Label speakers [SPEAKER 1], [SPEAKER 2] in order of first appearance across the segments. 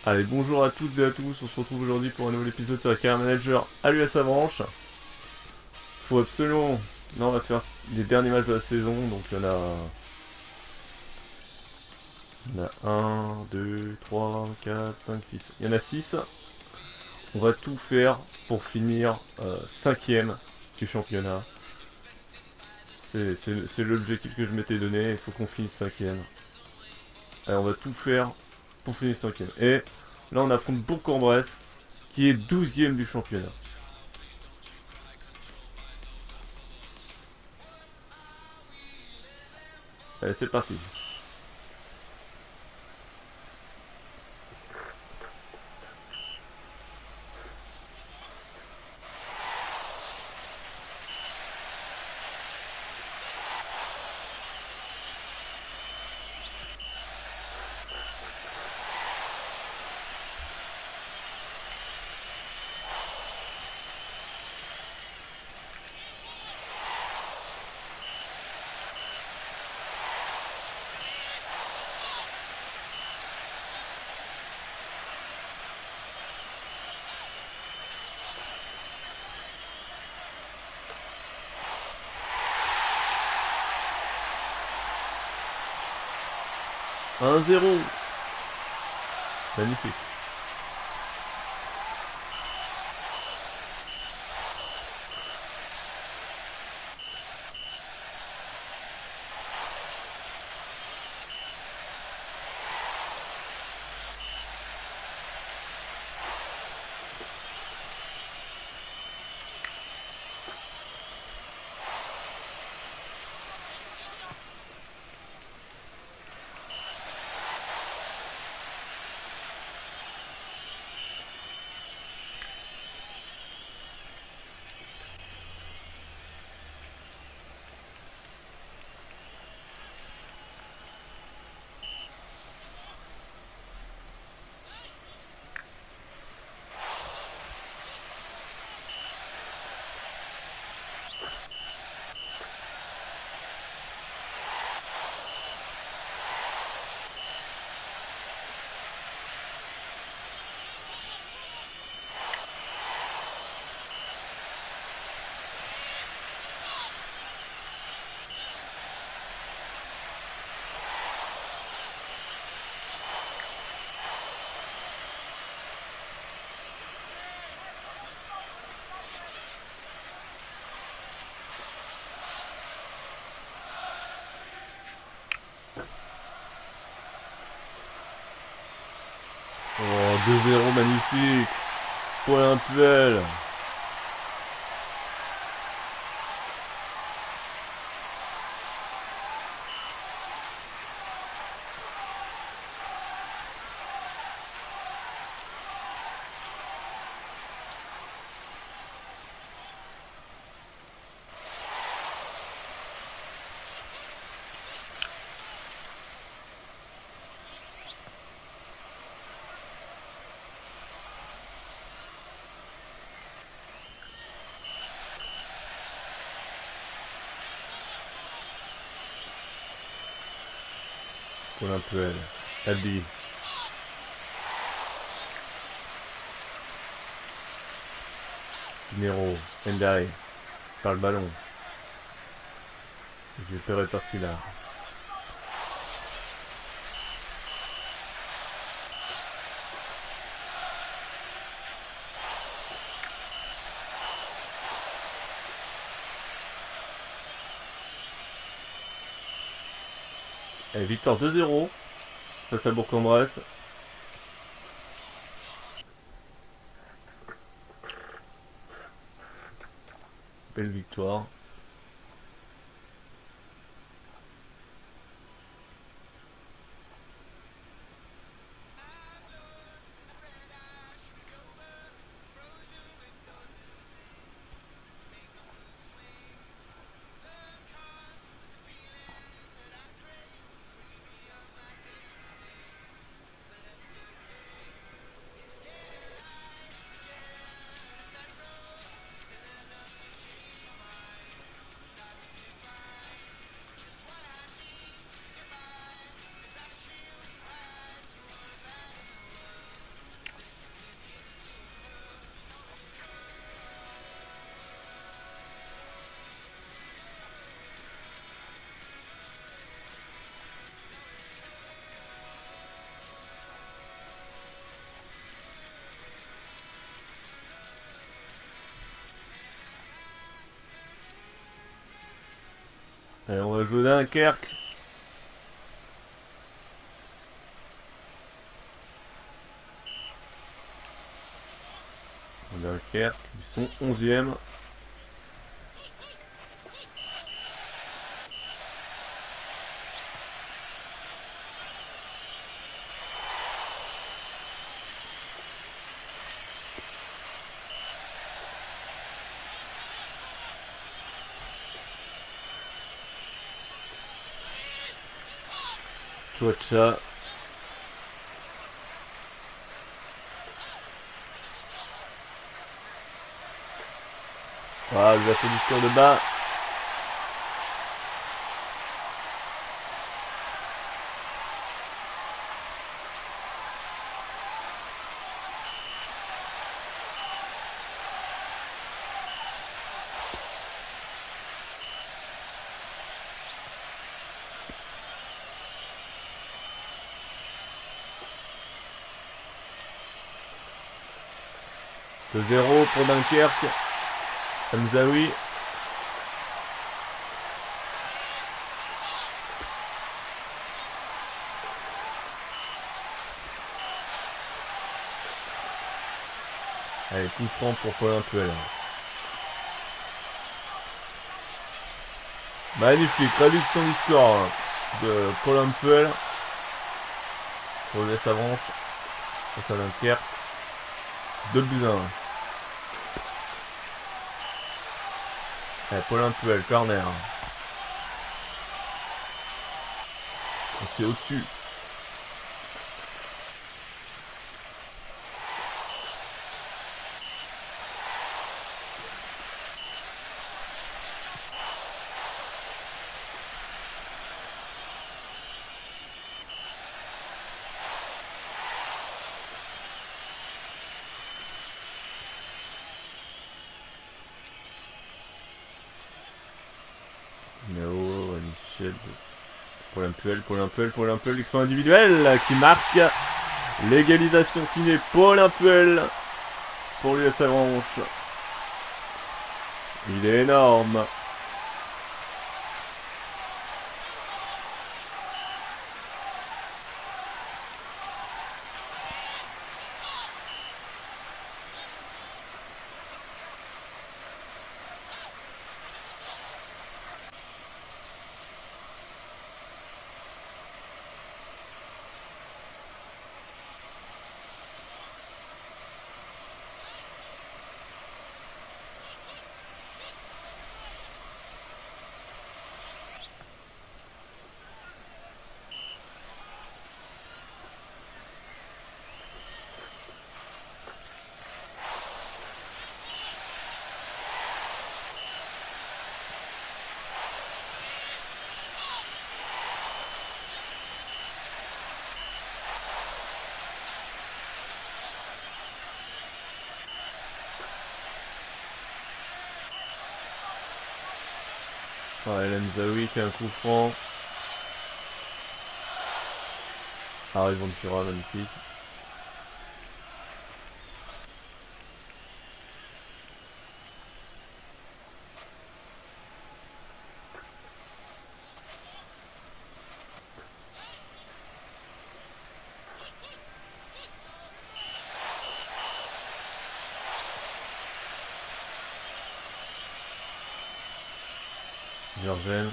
[SPEAKER 1] Allez, bonjour à toutes et à tous, on se retrouve aujourd'hui pour un nouvel épisode sur la carrière manager à l'US Avranches. Faut absolument... Là on va faire les derniers matchs de la saison, donc il y en a 1, 2, 3, 4, 5, 6. Il y en a 6. On va tout faire pour finir 5ème du championnat. C'est l'objectif que je m'étais donné, il faut qu'on finisse 5ème. Allez, on va tout faire pour finir 5ème. Et là on affronte Bourg-en-Bresse, qui est 12ème du championnat. Allez, c'est parti. 1-0. Magnifique. Oh, 2-0, magnifique. Paulin Puel. Paulin Puel. Abdi. Pinero. Ndai. Par le ballon. Récupéré par Silla. Et victoire 2-0 face à Bourg-en-Bresse. Belle victoire. Allez, on va jouer Dunkerque. Dunkerque, ils sont 11e. Chouacha. Voilà, l'ouverture du score de bas. De 0 pour Dunkerque. Hamzaoui. Allez, coup franc pour Paulin Puel. Magnifique, réduction du score de Paulin Puel. Pour le avance face à Dunkerque. 2 buts 1. Allez, Paulin Puel, corner. C'est au-dessus. Nao, Michel. Paulin Puel, l'exploit individuel qui marque l'égalisation signée Paulin Puel pour l'US Avranches. Il est énorme. Ouais, El Hamzaoui qui a un coup franc. Arrive Ventura, magnifique. Virgen,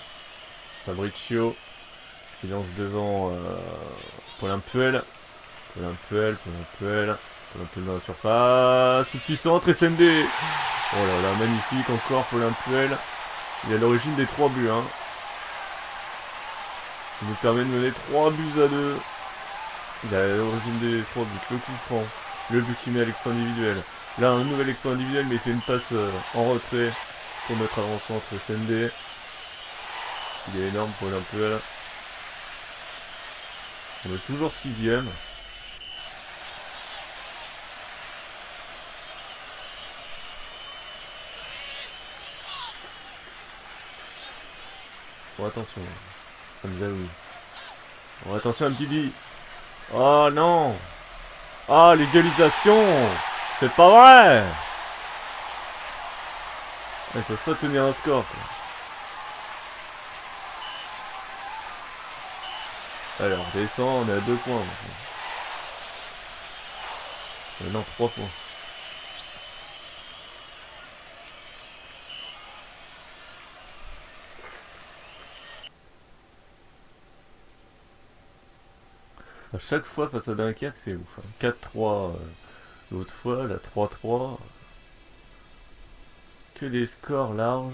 [SPEAKER 1] Fabricio qui lance devant Paulin Puel. Paulin Puel dans la surface. Petit centre, SND. Oh là là, magnifique encore Paulin Puel. Il est à l'origine des 3 buts. Hein. Il nous permet de mener 3 buts à 2. Il est à l'origine des 3 buts. Le coup franc. Le but qui met à l'exploit individuel. Là, un nouvel exploit individuel, mais il fait une passe en retrait pour mettre avant-centre SND. Il est énorme pour Puel. On est toujours 6ème. Bon, attention. Hamzaoui. Bon, attention, un petit dit. Oh non. Ah, l'égalisation. C'est pas vrai. Ils peuvent pas tenir un score. Quoi. Allez, on redescend, on est à 2 points. Non, 3 points. À chaque fois face à Dunkerque, c'est ouf. 4-3 l'autre fois, la 3-3. Que des scores larges.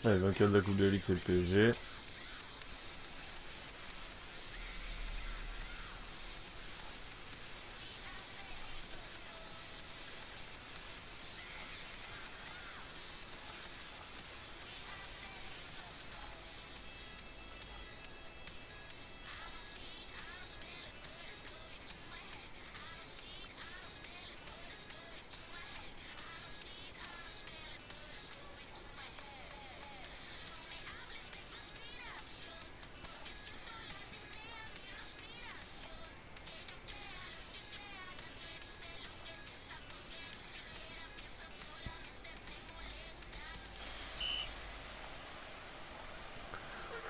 [SPEAKER 1] Allez, vainqueur de la Coupe de la Ligue, c'est le PSG.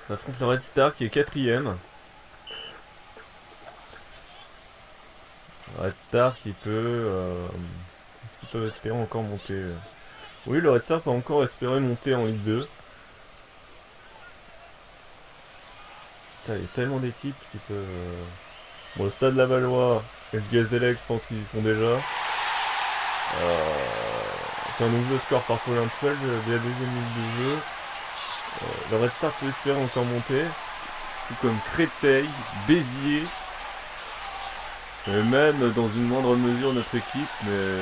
[SPEAKER 1] On affronte le Red Star qui est 4ème. Red Star qui peut... est-ce qu'ils peuvent espérer encore monter Oui, le Red Star peut encore espérer monter en Ligue 2. Putain, il y a tellement d'équipes qui peuvent... Bon, le Stade Lavallois et le Gazélec, je pense qu'ils y sont déjà. C'est un nouveau score par Paulin Puel de la deuxième ligue de jeu. Le Red Star peut espérer encore monter. Tout comme Créteil, Béziers. Et même dans une moindre mesure notre équipe, mais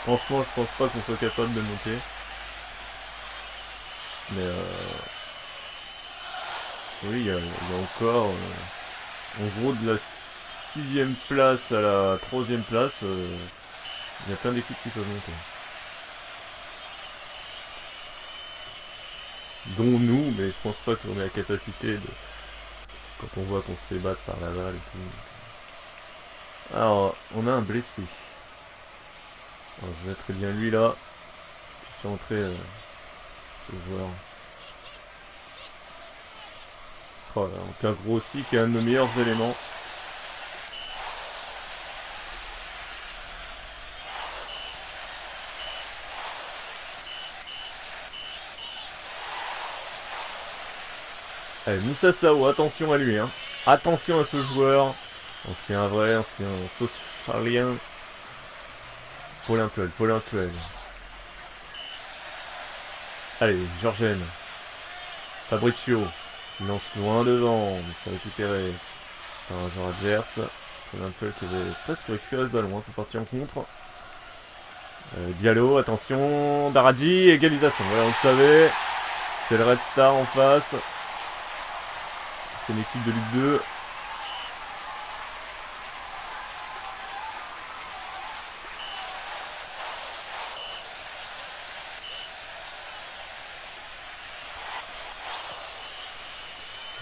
[SPEAKER 1] franchement je pense pas qu'on soit capable de monter. Mais oui, il y a encore en gros de la 6ème place à la 3ème place, il y a plein d'équipes qui peuvent monter. Dont nous, mais je pense pas qu'on ait la capacité de... Quand on voit qu'on se fait battre par Laval et tout. Alors, on a un blessé. Alors, je mettrai bien lui là. Je fais entrer ce joueur. Oh là, donc un grossi qui est un de nos meilleurs éléments. Allez, Moussa Sao, attention à lui, hein. Attention à ce joueur. Ancien vrai, ancien socialien. Paulin Puel. Allez, Georgen. Fabricio. Il lance loin devant, mais c'est récupéré par un joueur adverse. Paulin Puel qui avait presque récupéré ce ballon pour partir en contre. Diallo, attention. Baradji, égalisation. Voilà, on le savait. C'est le Red Star en face. C'est une équipe de Ligue 2.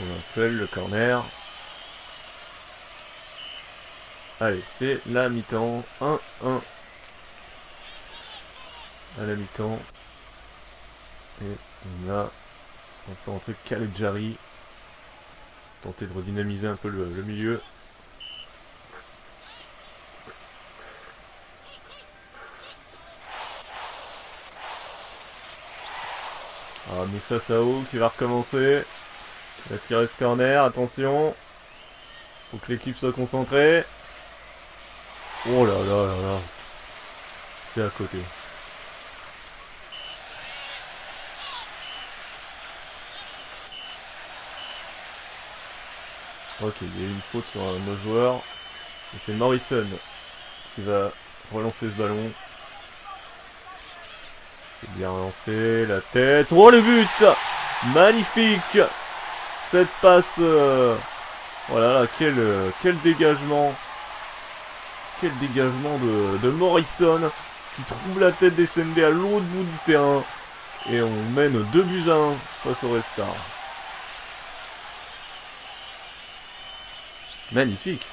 [SPEAKER 1] On appelle le corner. Allez, c'est la mi-temps. 1-1. À la mi-temps. Et on fait entrer Kalejari. Tenter de redynamiser un peu le milieu. Ah, Moussa Sao qui va recommencer. Il va tirer ce corner, attention. Faut que l'équipe soit concentrée. Oh là là là là. C'est à côté. Ok, il y a eu une faute sur un de nos joueurs. Et c'est Morrison qui va relancer ce ballon. C'est bien relancé, la tête. Oh le but! Magnifique! Cette passe... Voilà, quel dégagement! Quel dégagement de Morrison qui trouve la tête d'SND à l'autre bout du terrain. Et on mène 2-1 face au Red Star. Magnifique.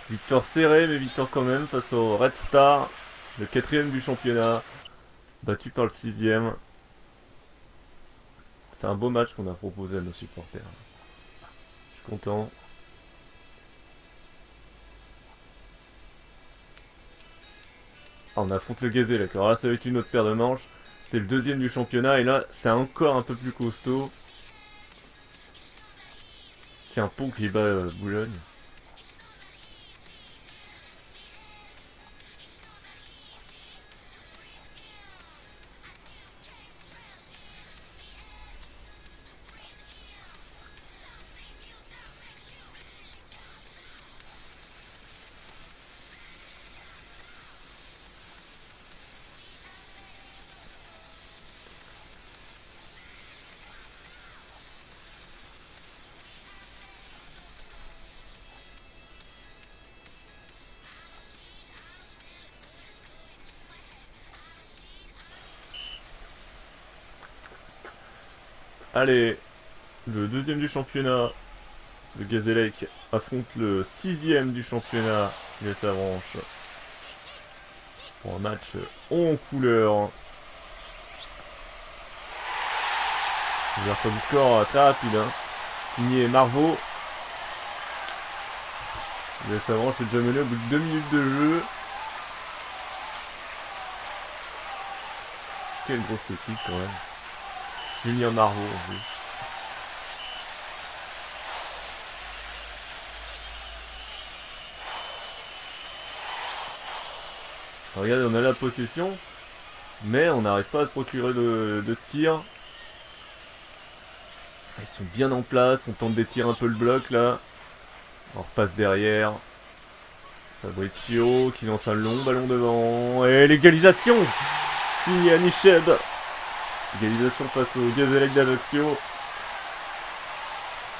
[SPEAKER 1] Victoire serrée, mais victoire quand même face au Red Star, le 4ème du championnat, battu par le 6ème. C'est un beau match qu'on a proposé à nos supporters. Je suis content. Ah, on affronte le Gazelle, d'accord. Là, ça va être une autre paire de manches. C'est le 2ème du championnat, et là, c'est encore un peu plus costaud. Tiens, Pont qui bat Boulogne. Allez, le 2ème du championnat, le Gazélec, affronte le 6ème du championnat, les Avranches. Pour un match haut en couleur. L'ouverture du score très rapide. Hein. Signé Marvaux. Les Avranches est déjà mené au bout de 2 minutes de jeu. Quelle grosse équipe quand même. Julien Marvaux en plus. Regardez, on a la possession, mais on n'arrive pas à se procurer de tir. Ils sont bien en place, on tente d'étirer un peu le bloc là. On repasse derrière. Fabricio qui lance un long ballon devant. Et l'égalisation signé Aniched. Égalisation face au Gazélec d'Ajaccio.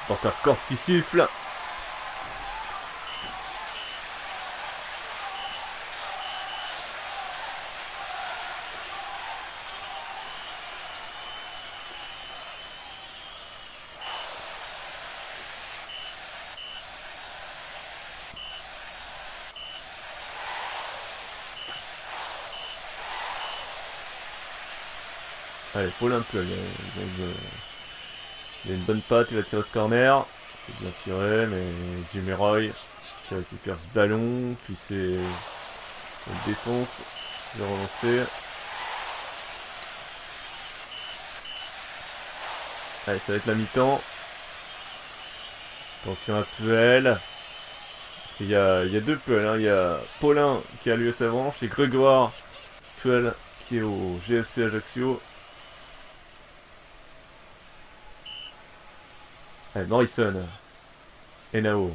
[SPEAKER 1] Supporter corse qui siffle. Allez, Paul un peu, il a une bonne patte, il va tirer ce corner. C'est bien tiré, mais Jimmy Roy qui récupère ce ballon, puis c'est une défense, il va relancer. Allez, ça va être la mi-temps. Attention à Puel. Parce qu'il y a deux Puel, hein. Il y a Paulin qui est à l'US Avranches et Grégoire Puel qui est au GFC Ajaccio. Allez, Morrison. Enao.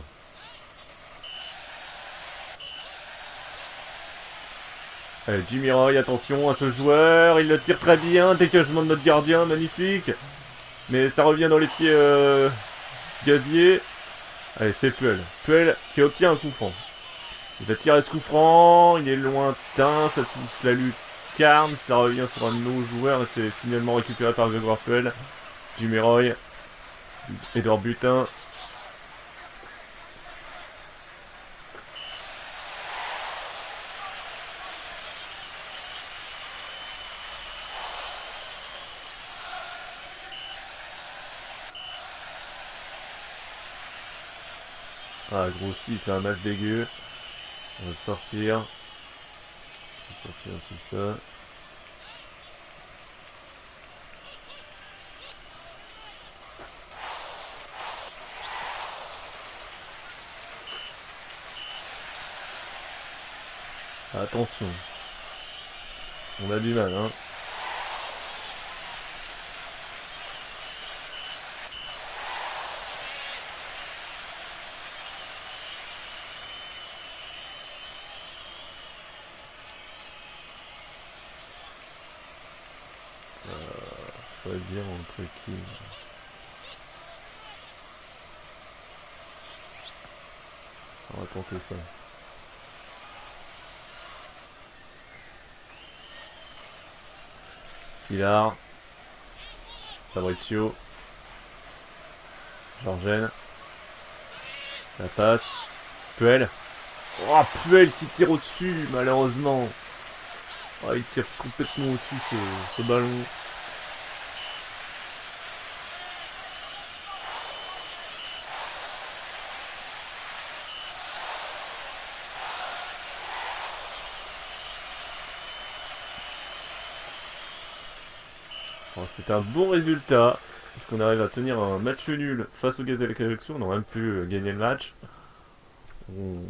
[SPEAKER 1] Allez, Jimmy Roy, attention à ce joueur, il le tire très bien, dégagement de notre gardien, magnifique. Mais ça revient dans les pieds Gazier. Allez, c'est Puel. Puel qui obtient un coup franc. Il va tirer ce coup franc, il est lointain, ça touche la lucarne, ça revient sur un de nos joueurs et c'est finalement récupéré par Grégoire Puel. Jimmy Roy. Edouard Butin. Ah, Grossi, il fait un match dégueu. On va le sortir. On va sortir aussi ça. Attention. On a du mal, hein. Choisir entre qui. On va tenter ça. Sillard. Fabrizio. Georgen. La passe. Puel. Oh, Puel qui tire au-dessus, malheureusement. Oh, il tire complètement au-dessus ce ballon. C'est un bon résultat, puisqu'on arrive à tenir un match nul face au Gazelle Ajaccio. On aurait même pu gagner le match. On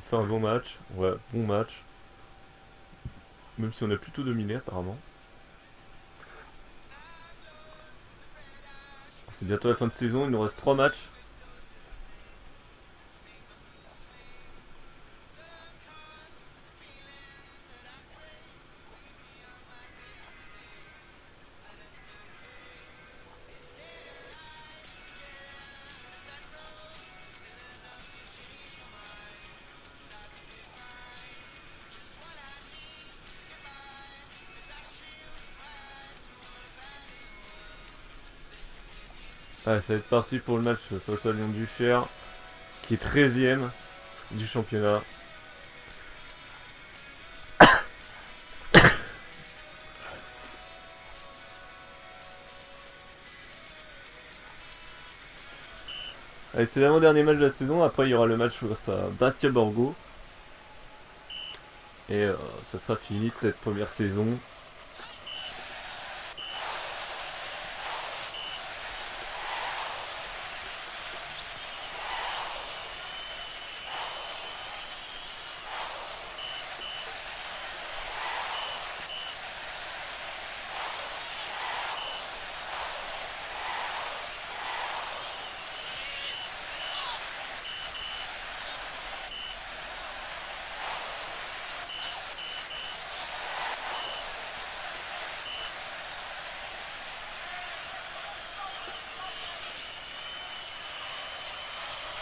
[SPEAKER 1] fait un bon match, ouais, bon match. Même si on a plutôt dominé apparemment. C'est bientôt la fin de saison, il nous reste 3 matchs. Allez, ça va être parti pour le match face à Lyon du Cher, qui est 13ème du championnat. Allez, c'est l'avant-dernier match de la saison. Après, il y aura le match face à Bastia Borgo. Et ça sera fini de cette première saison.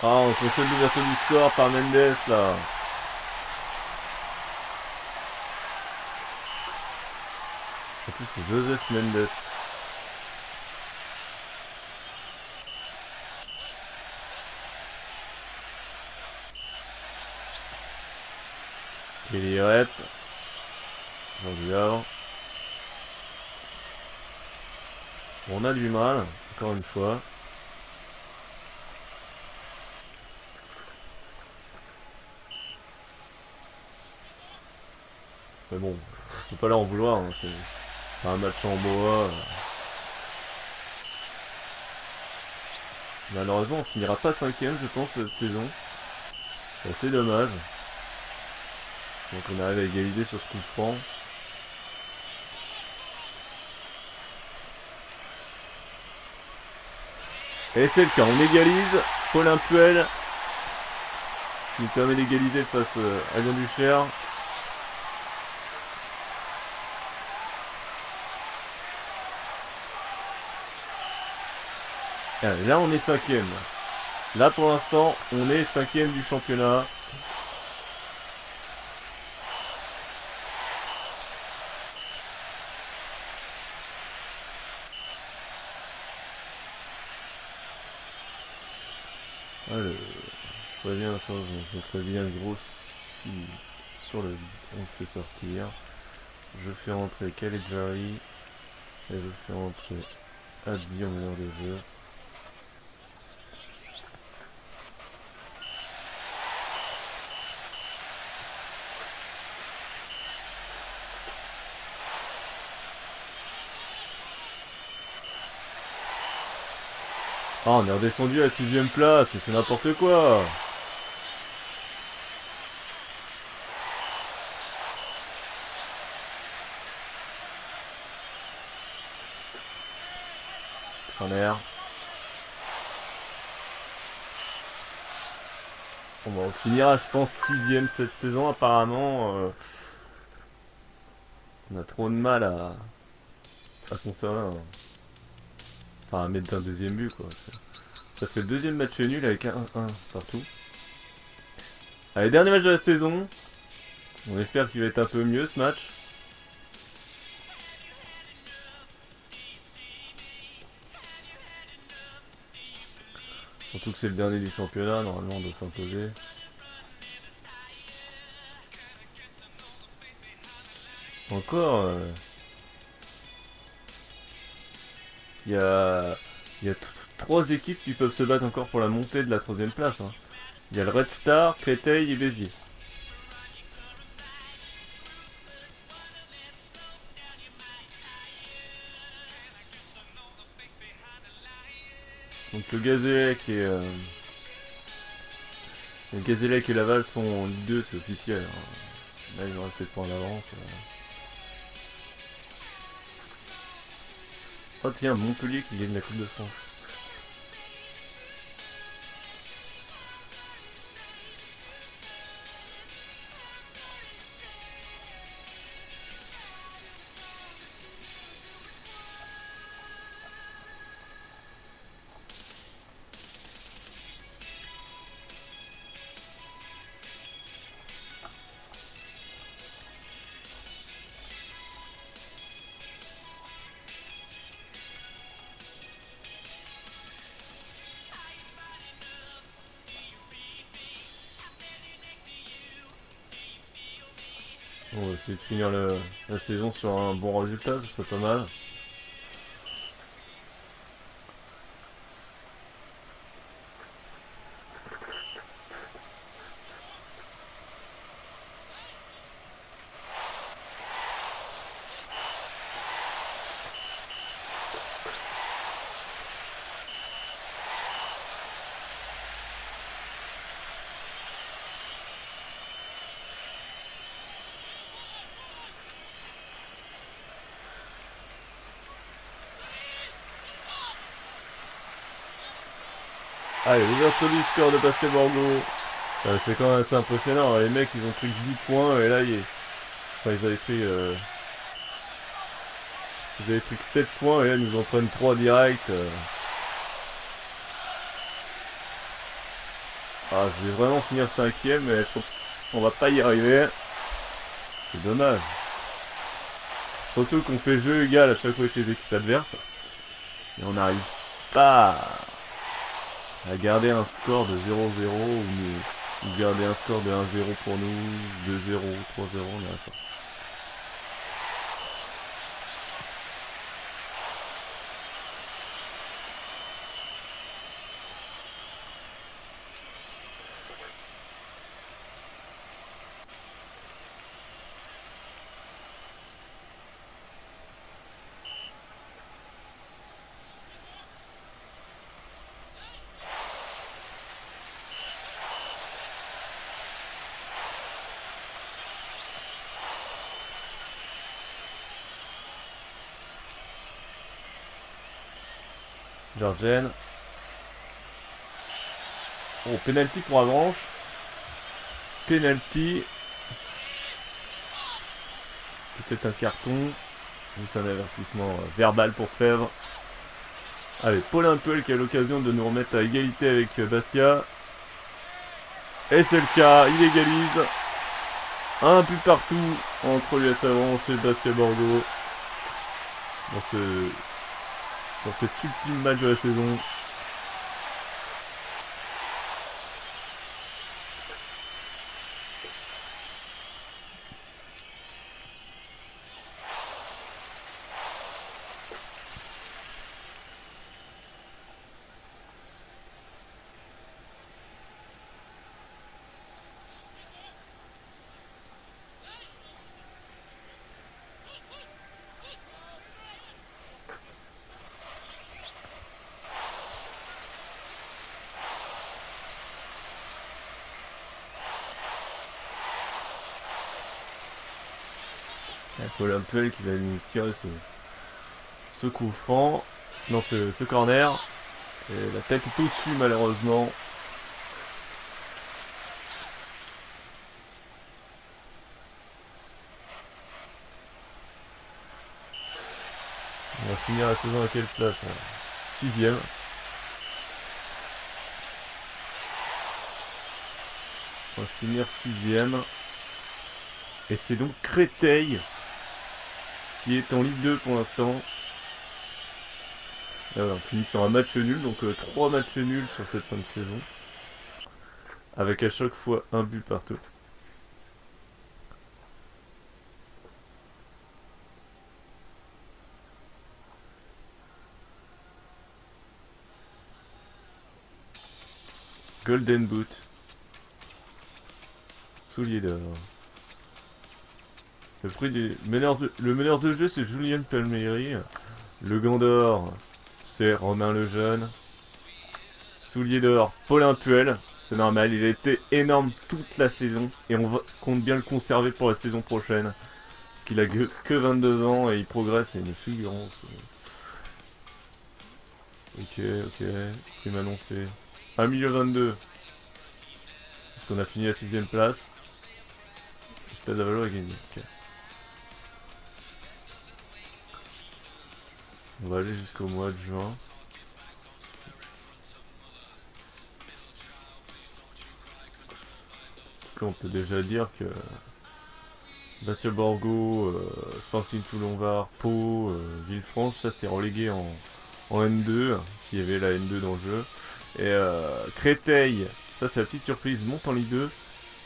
[SPEAKER 1] Ah, on possède l'ouverture du score par Mendes là. En plus, c'est Joseph Mendes. Kelly Rep. Jean du Havre. On a du mal, encore une fois. Mais bon, on peut pas leur en vouloir, hein, c'est un match en bois. Malheureusement, on finira pas 5ème, je pense, cette saison. C'est assez dommage. Donc on arrive à égaliser sur ce coup franc. Et c'est le cas, on égalise. Paulin Puel qui nous permet d'égaliser face à Lyon du Cher. Là on est 5ème. Là pour l'instant on est 5ème du championnat. Alors, je ferais bien la chose, je mettrais bien Grossi sur le... On le fait sortir. Je fais rentrer Caleggiari. Et je fais rentrer Abdi en meneur de jeu. Ah, on est redescendu à la 6ème place, mais c'est n'importe quoi. En l'air. Bon, bah, on finira, je pense, 6ème cette saison, apparemment. On a trop de mal à conserver enfin, à mettre un deuxième but, quoi. Ça fait le deuxième match nul avec un 1 partout. Allez, dernier match de la saison. On espère qu'il va être un peu mieux ce match. Surtout que c'est le dernier du championnat, normalement on doit s'imposer. Encore, il y a, il y a trois équipes qui peuvent se battre encore pour la montée de la troisième place, hein. Il y a le Red Star, Créteil et Béziers. Donc le Gazélec et Laval sont en Ligue 2, c'est officiel, hein. Là ils ont 7 points d'avance. Oh tiens, Montpellier qui gagne la Coupe de France. On va essayer de finir la saison sur un bon résultat, ce serait pas mal. Allez, ouverture du score de Bastia Borgo. C'est quand même assez impressionnant, hein. Les mecs ils ont pris 10 points et là enfin, ils avaient pris que 7 points et là ils nous en prennent 3 directs. Ah, je vais vraiment finir 5ème mais je pense qu'on va pas y arriver. C'est dommage. Surtout qu'on fait jeu égal à chaque fois avec les équipes adverses. Et on n'arrive pas à garder un score de 0-0 ou garder un score de 1-0 pour nous, 2-0, 3-0, on n'arrive pas. Georgienne. Oh, penalty pour Avranches. Penalty. Peut-être un carton. Juste un avertissement verbal pour Fèvre. Allez, Paul Impuel qui a l'occasion de nous remettre à égalité avec Bastia. Et c'est le cas, il égalise. Un but partout entre l'US Avranches et Bastia Borgo. Dans, dans cet ultime match de la saison. Paul Puel qui va nous tirer ce coup franc. Non, ce corner. Et la tête est au-dessus malheureusement. On va finir la saison à quelle place? 6ème. On va finir 6ème. Et c'est donc Créteil qui est en Ligue 2 pour l'instant. On finit sur un match nul, donc 3 matchs nuls sur cette fin de saison. Avec à chaque fois un but partout. Golden Boot. Soulier d'or. Le meneur de jeu, c'est Julien Palmieri. Le gant d'or, c'est Romain Lejeune. Soulier d'or, Paulin Puel. C'est normal, il a été énorme toute la saison. Et compte bien le conserver pour la saison prochaine. Parce qu'il a que 22 ans et il progresse, c'est une fulgurance. Ok, prime annoncée. 1 milieu 22. Parce qu'on a fini à 6ème place. Le Stade Avalo a gagné. Okay. On va aller jusqu'au mois de juin. Là, on peut déjà dire que Bastia Borgo, Sporting Toulon-Var, Pau, Villefranche, ça c'est relégué en N2, s'il y avait la N2 dans le jeu. Et Créteil, ça c'est la petite surprise, monte en Ligue 2.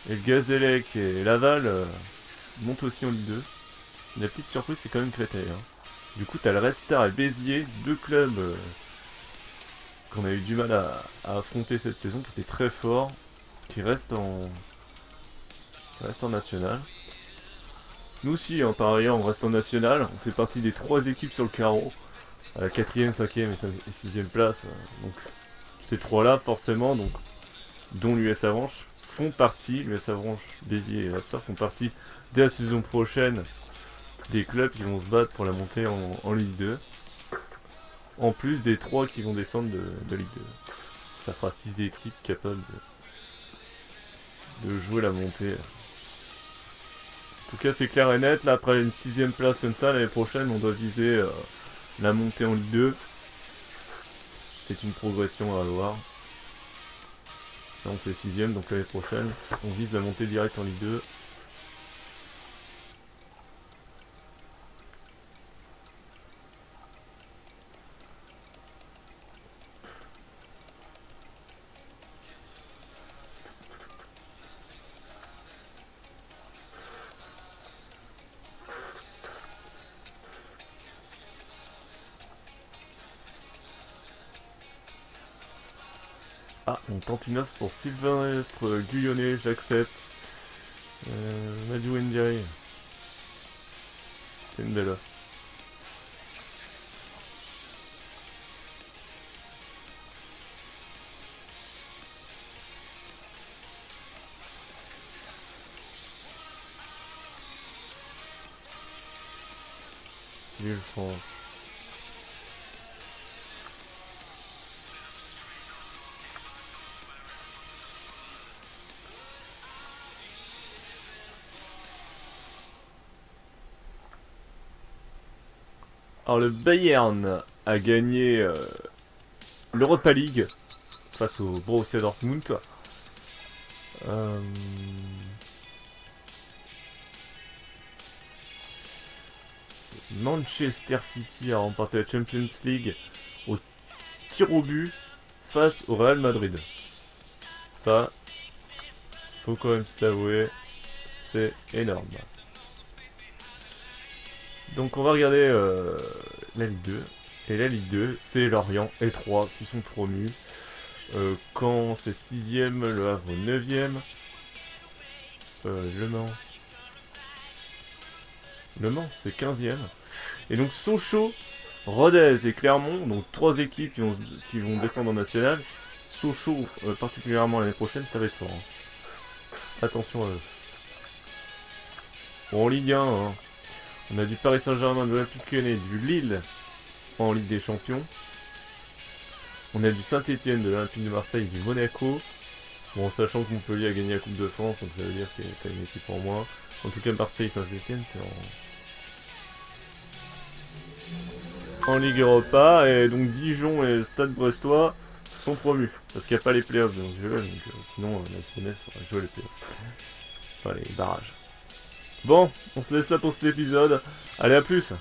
[SPEAKER 1] Et le Gazélec et Laval montent aussi en Ligue 2. La petite surprise c'est quand même Créteil. Hein. Du coup t'as le Red Star et Béziers, deux clubs qu'on a eu du mal à affronter cette saison, qui étaient très forts, qui restent en national. Nous aussi, hein, par ailleurs, on reste en national. On fait partie des 3 équipes sur le carreau. À la 4ème, 5ème et 6ème place. Donc, ces 3-là, forcément, donc, dont l'US Avranches, font partie, l'US Avranches, Béziers et Red font partie, dès la saison prochaine, des clubs qui vont se battre pour la montée en Ligue 2. En plus des 3 qui vont descendre de Ligue 2. Ça fera 6 équipes capables de jouer la montée. En tout cas, c'est clair et net. Là, après une 6ème place comme ça, l'année prochaine, on doit viser la montée en Ligue 2. C'est une progression à avoir. Là, on fait 6ème, donc l'année prochaine, on vise la montée directe en Ligue 2. Ah, on tente une offre pour Sylvestre Guyonnet, j'accepte. Madou Ndiaye. C'est une belle offre. Villefranche. Alors le Bayern a gagné l'Europa League face au Borussia Dortmund. Manchester City a remporté la Champions League au tir au but face au Real Madrid. Ça, faut quand même se l'avouer, c'est énorme. Donc on va regarder la Ligue 2. Et la Ligue 2, c'est Lorient et 3 qui sont promus. Caen c'est 6ème, Le Havre 9ème. Le Mans c'est 15ème. Et donc Sochaux, Rodez et Clermont, donc 3 équipes qui vont descendre en national. Sochaux, particulièrement l'année prochaine, ça va être fort. Hein. Attention à eux. Bon, en Ligue 1, hein. On a du Paris Saint-Germain, de l'Olympique Lyonnais, du Lille en Ligue des Champions. On a du Saint-Etienne, de l'Olympique de Marseille, du Monaco. Bon, sachant que Montpellier a gagné la Coupe de France, donc ça veut dire que t'as une équipe en moins. En tout cas, Marseille Saint-Etienne, c'est en Ligue Europa. Et donc Dijon et Stade Brestois sont promus. Parce qu'il n'y a pas les playoffs dans ce jeu, donc sinon la CMS aurait joué les playoffs. Enfin, les barrages. Bon, on se laisse là pour cet épisode. Allez, à plus!